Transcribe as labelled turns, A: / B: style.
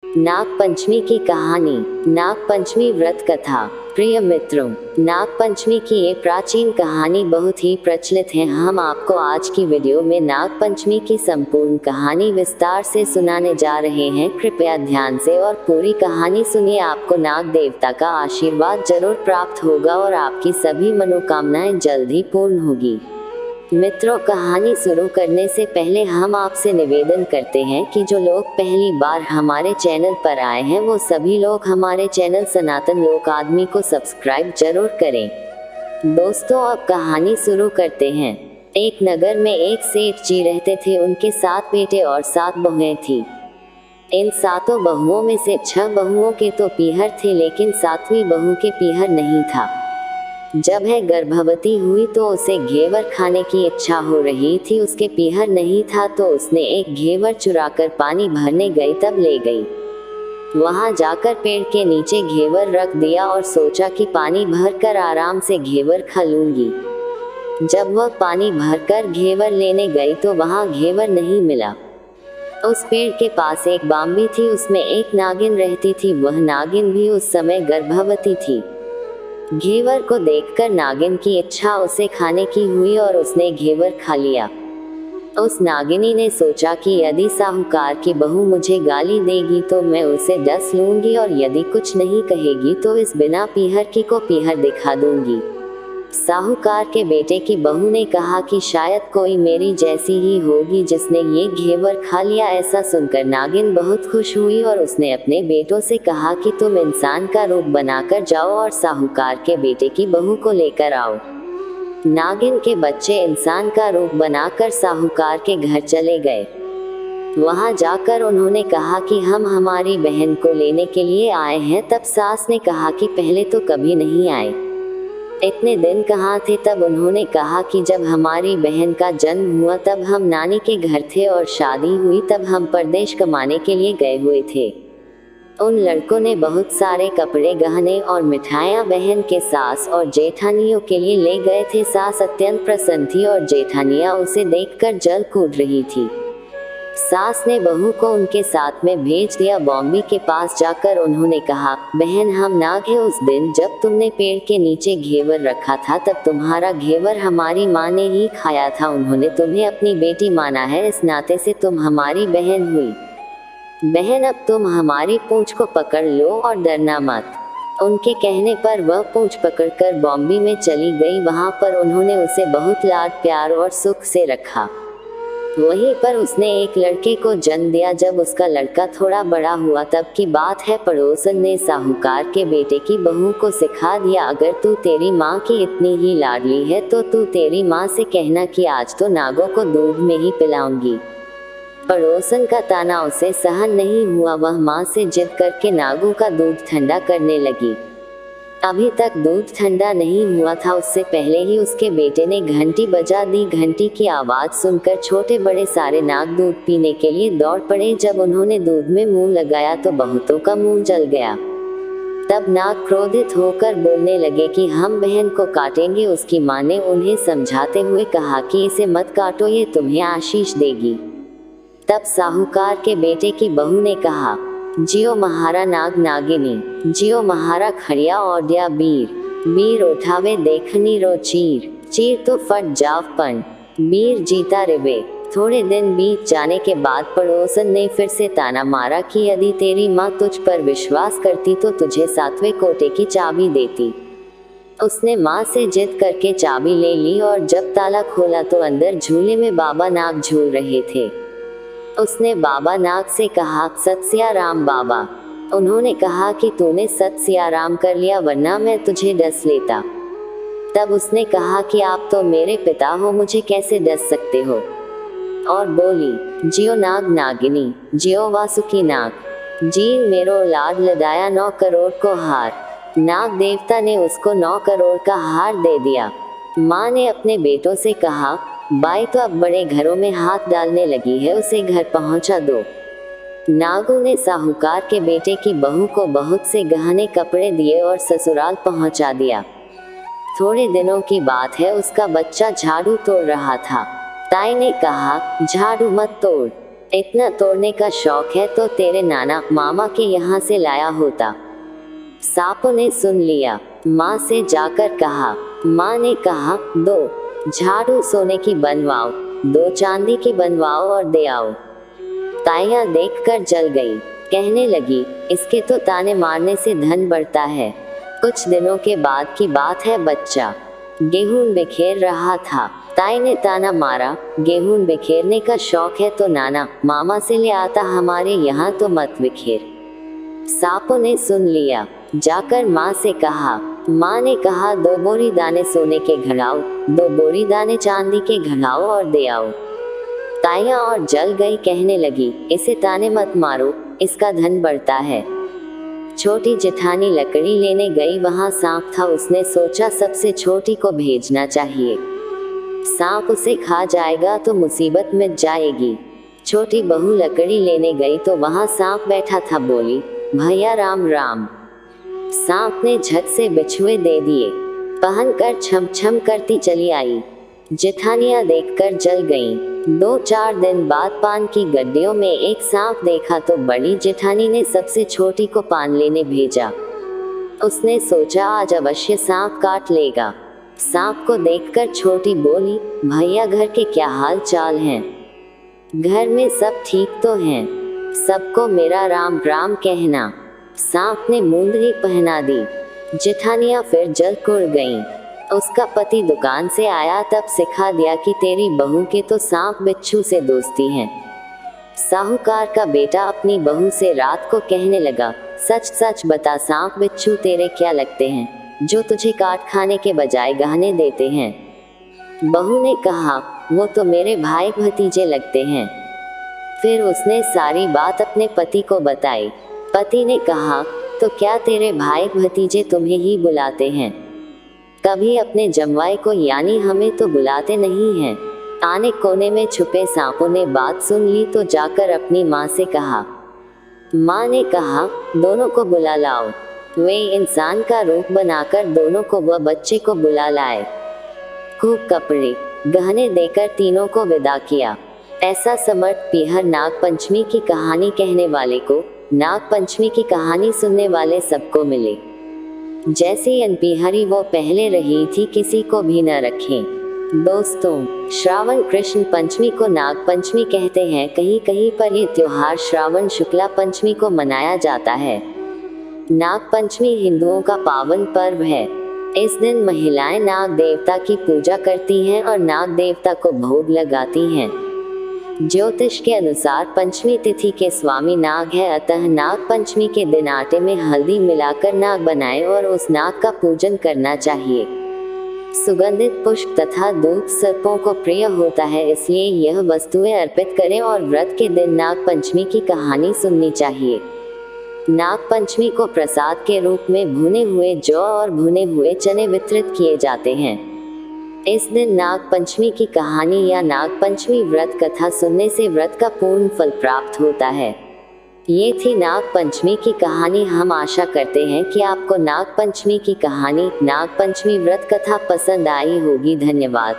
A: नाग पंचमी की कहानी। नाग पंचमी व्रत कथा। प्रिय मित्रों, नाग पंचमी की ये प्राचीन कहानी बहुत ही प्रचलित है। हम आपको आज की वीडियो में नाग पंचमी की संपूर्ण कहानी विस्तार से सुनाने जा रहे हैं। कृपया ध्यान से और पूरी कहानी सुनिए। आपको नाग देवता का आशीर्वाद जरूर प्राप्त होगा और आपकी सभी मनोकामनाएं जल्द ही पूर्ण होगी। मित्रों, कहानी शुरू करने से पहले हम आपसे निवेदन करते हैं कि जो लोग पहली बार हमारे चैनल पर आए हैं वो सभी लोग हमारे चैनल सनातन लोक आदमी को सब्सक्राइब जरूर करें। दोस्तों, अब कहानी शुरू करते हैं। एक नगर में एक सेठ जी रहते थे। उनके 7 बेटे और 7 बहुएं थी। इन 7 बहुओं में से 6 बहुओं के तो पीहर थे, लेकिन 7वीं बहू के पीहर नहीं था। जब वह गर्भवती हुई तो उसे घेवर खाने की इच्छा हो रही थी। उसके पीहर नहीं था तो उसने एक घेवर चुराकर पानी भरने गई तब ले गई। वहां जाकर पेड़ के नीचे घेवर रख दिया और सोचा कि पानी भरकर आराम से घेवर खा लूंगी। जब वह पानी भरकर घेवर लेने गई तो वहां घेवर नहीं मिला। उस पेड़ के पास एक बांबी थी, उसमें एक नागिन रहती थी। वह नागिन भी उस समय गर्भवती थी। घेवर को देखकर नागिन की इच्छा उसे खाने की हुई और उसने घेवर खा लिया। उस नागिनी ने सोचा कि यदि साहूकार की बहू मुझे गाली देगी तो मैं उसे डस लूंगी और यदि कुछ नहीं कहेगी तो इस बिना पीहर की को पीहर दिखा दूंगी। साहूकार के बेटे की बहू ने कहा कि शायद कोई मेरी जैसी ही होगी जिसने ये घेवर खा लिया। ऐसा सुनकर नागिन बहुत खुश हुई और उसने अपने बेटों से कहा कि तुम इंसान का रूप बनाकर जाओ और साहूकार के बेटे की बहू को लेकर आओ। नागिन के बच्चे इंसान का रूप बनाकर साहूकार के घर चले गए। वहां जाकर उन्होंने कहा कि हम हमारी बहन को लेने के लिए आए हैं। तब सास ने कहा कि पहले तो कभी नहीं आए, इतने दिन कहाँ थे। तब उन्होंने कहा कि जब हमारी बहन का जन्म हुआ तब हम नानी के घर थे और शादी हुई तब हम परदेश कमाने के लिए गए हुए थे। उन लड़कों ने बहुत सारे कपड़े, गहने और मिठाइयाँ बहन के सास और जेठानियों के लिए ले गए थे। सास अत्यंत प्रसन्न थी और जेठानियाँ उसे देखकर जल कूद रही थी। सास ने बहू को उनके साथ में भेज दिया। बॉम्बी के पास जाकर उन्होंने कहा, बहन हम नाग हैं। उस दिन जब तुमने पेड़ के नीचे घेवर रखा था तब तुम्हारा घेवर हमारी माँ ने ही खाया था। उन्होंने तुम्हें अपनी बेटी माना है, इस नाते से तुम हमारी बहन हुई। बहन, अब तुम हमारी पूंछ को पकड़ लो और डरना मत। उनके कहने पर वह पूंछ पकड़कर बॉम्बे में चली गई। वहां पर उन्होंने उसे बहुत लाड प्यार और सुख से रखा। वहीं पर उसने एक लड़के को जन्म दिया। जब उसका लड़का थोड़ा बड़ा हुआ तब की बात है, पड़ोसन ने साहूकार के बेटे की बहू को सिखा दिया, अगर तू तेरी माँ की इतनी ही लाडली है तो तू तेरी माँ से कहना कि आज तो नागों को दूध में ही पिलाऊंगी। पड़ोसन का ताना उसे सहन नहीं हुआ। वह माँ से जिद करके नागों का दूध ठंडा करने लगी। अभी तक दूध ठंडा नहीं हुआ था, उससे पहले ही उसके बेटे ने घंटी बजा दी। घंटी की आवाज सुनकर छोटे बड़े सारे नाग दूध पीने के लिए दौड़ पड़े। जब उन्होंने दूध में मुंह लगाया तो बहुतों का मुंह जल गया। तब नाग क्रोधित होकर बोलने लगे कि हम बहन को काटेंगे। उसकी माँ ने उन्हें समझाते हुए कहा कि इसे मत काटो, ये तुम्हें आशीष देगी। तब साहूकार के बेटे की बहू ने कहा, जियो महारा नाग नागिनी, जियो महारा खड़िया ओढ़िया बीर, बीर उठावे देखनी रो चीर, चीर तो फट जाव पण, बीर जीता रिवे। थोड़े दिन बीत जाने के बाद पड़ोसन ने फिर से ताना मारा कि यदि तेरी माँ तुझ पर विश्वास करती तो तुझे 7वें कोटे की चाबी देती। उसने माँ से जिद करके चाबी ले ली और जब ताला खोला तो अंदर झूले में बाबा नाग झूल रहे थे। उसने बाबा नाग से कहा, सत सिया राम बाबा। उन्होंने कहा कि तूने सत सिया राम कर लिया, वरना मैं तुझे डस लेता। तब उसने कहा कि आप तो मेरे पिता हो, मुझे कैसे डस सकते हो। और बोली, जियो नाग नागिनी, जियो वासुकी नाग, जीन मेरो लाड लदाया 9 करोड़ को हार। नाग देवता ने उसको 9 करोड़ का हार दे दिया। माँ ने अपने बेटों से कहा, बाई तो अब बड़े घरों में हाथ डालने लगी है, उसे घर पहुंचा दो। नागों ने साहूकार के बेटे की बहू को बहुत से गहने कपड़े दिए और ससुराल पहुंचा दिया। थोड़े दिनों की बात है, उसका बच्चा झाड़ू तोड़ रहा था। ताई ने कहा, झाड़ू मत तोड़, इतना तोड़ने का शौक है तो तेरे नाना मामा के यहाँ से लाया होता। सांपों ने सुन लिया। माँ से जाकर कहा। माँ ने कहा, 2 झाड़ू सोने की बनवाओ, 2 चांदी की बनवाओ और दे आओ। ताइयां देखकर जल गई। कहने लगी, इसके तो ताने मारने से धन बढ़ता है। कुछ दिनों के बाद की बात है। बच्चा गेहूं बिखेर रहा था। ताई ने ताना मारा, गेहूं बिखेरने का शौक है तो नाना मामा से ले आता, हमारे यहाँ तो मत बिखेर। सांपों ने सुन लिया। जाकर माँ से कहा। माँ ने कहा, 2 बोरी दाने सोने के घड़ाओ, 2 बोरी दाने चांदी के घड़ाओ और दे आओ। ताइयां और जल गई। कहने लगी, इसे ताने मत मारो, इसका धन बढ़ता है। छोटी जेठानी लकड़ी लेने गई। वहां सांप था। उसने सोचा सबसे छोटी को भेजना चाहिए, सांप उसे खा जाएगा तो मुसीबत मिट जाएगी। छोटी बहू लकड़ी लेने गई तो वहां सांप बैठा था। बोली, भैया राम राम। सांप ने झट से बिछुए दे दिए। पहनकर छम छम करती चली आई। जेठानियां देखकर जल गईं। 2-4 दिन बाद पान की गड्डियों में एक सांप देखा तो बड़ी जेठानी ने सबसे छोटी को पान लेने भेजा। उसने सोचा आज अवश्य सांप काट लेगा। सांप को देखकर छोटी बोली, भैया घर के क्या हाल चाल हैं? घर में सब ठीक तो हैं? सबको मेरा राम राम कहना। सांप ने मुंदरी पहना दी। जेठानियां फिर जल कुड़ गईं। उसका पति दुकान से आया तब सिखा दिया कि तेरी बहू के तो सांप बिच्छू से दोस्ती है। साहूकार का बेटा अपनी बहू से रात को कहने लगा, सच सच बता सांप बिच्छू तेरे क्या लगते हैं, जो तुझे काट खाने के बजाय गहने देते हैं? बहू ने कहा, वो तो मेरे भाई भतीजे लगते हैं। फिर उसने सारी बात अपने पति को बताई। पति ने कहा, तो क्या तेरे भाई भतीजे तुम्हें ही बुलाते हैं? कभी अपने जमवाई को यानी हमें तो बुलाते नहीं हैं। आने कोने में छुपे सांपों ने बात सुन ली तो जाकर अपनी माँ से कहा। माँ ने कहा, दोनों को बुला लाओ। वे इंसान का रूप बनाकर दोनों को व बच्चे को बुला लाए। खूब कपड़े गहने देकर तीनों को विदा किया। ऐसा समर्थ पीहर नाग पंचमी की कहानी कहने वाले को, नाग पंचमी की कहानी सुनने वाले सबको मिले। जैसी अनपीहरी वो पहले रही थी, किसी को भी न रखें। दोस्तों, श्रावण कृष्ण पंचमी को नाग पंचमी कहते हैं। कहीं कहीं पर ये त्योहार श्रावण शुक्ला पंचमी को मनाया जाता है। नाग पंचमी हिंदुओं का पावन पर्व है। इस दिन महिलाएं नाग देवता की पूजा करती हैं और नाग देवता को भोग लगाती हैं। ज्योतिष के अनुसार पंचमी तिथि के स्वामी नाग है, अतः नाग पंचमी के दिन आटे में हल्दी मिलाकर नाग बनाएं और उस नाग का पूजन करना चाहिए। सुगंधित पुष्प तथा दूध सर्पों को प्रिय होता है, इसलिए यह वस्तुएं अर्पित करें और व्रत के दिन नाग पंचमी की कहानी सुननी चाहिए। नाग पंचमी को प्रसाद के रूप में भुने हुए जौ और भुने हुए चने वितरित किए जाते हैं। इस दिन नाग पंचमी की कहानी या नाग पंचमी व्रत कथा सुनने से व्रत का पूर्ण फल प्राप्त होता है। ये थी नाग पंचमी की कहानी। हम आशा करते हैं कि आपको नाग पंचमी की कहानी, नाग पंचमी व्रत कथा पसंद आई होगी। धन्यवाद।